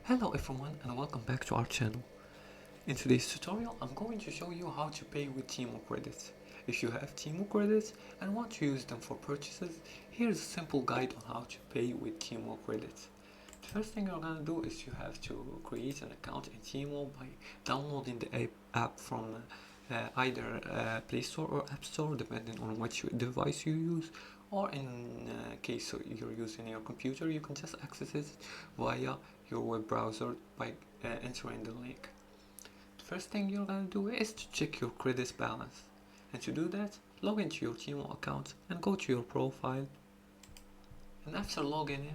Hello everyone and welcome back to our channel. In today's tutorial I'm going to show you how to pay with Temu credits. If you have Temu credits and want to use them for purchases, here's a simple guide on how to pay with Temu credits. The first thing you're gonna do is you have to create an account in Temu by downloading the app from either Play Store or App Store depending on which device you use, or in case you're using your computer you can just access it via your web browser by entering the link. The first thing you're gonna do is to check your credits balance, and to do that log into your Temu account and go to your profile, and after logging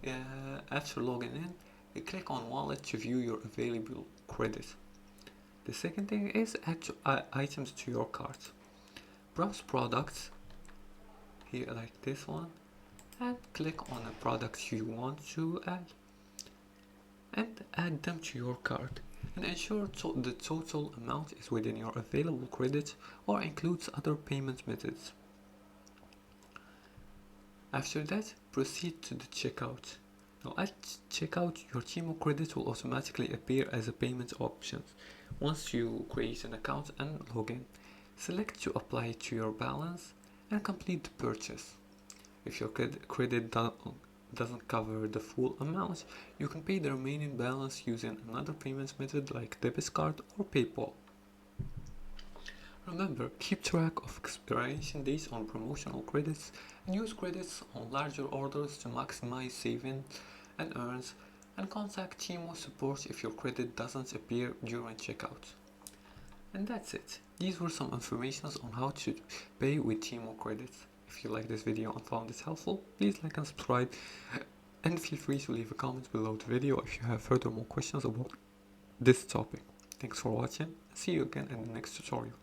in you click on wallet to view your available credit. The second thing is add items to your cart. Browse products here like this one and click on a product you want to add and add them to your cart, and ensure the total amount is within your available credit or includes other payment methods. After that, proceed to the checkout. Now at checkout, your Temu credit will automatically appear as a payment option once you create an account and log in. Select to apply it to your balance and complete the purchase. If your credit doesn't cover the full amount, you can pay the remaining balance using another payment method like debit card or PayPal. Remember, keep track of expiration dates on promotional credits and use credits on larger orders to maximize savings and earns, and contact Temu support if your credit doesn't appear during checkout. And that's it. These were some informations on how to pay with Temu credits. If you like this video and found it helpful, please like and subscribe, and feel free to leave a comment below the video if you have further more questions about this topic. Thanks for watching, and see you again in the next tutorial.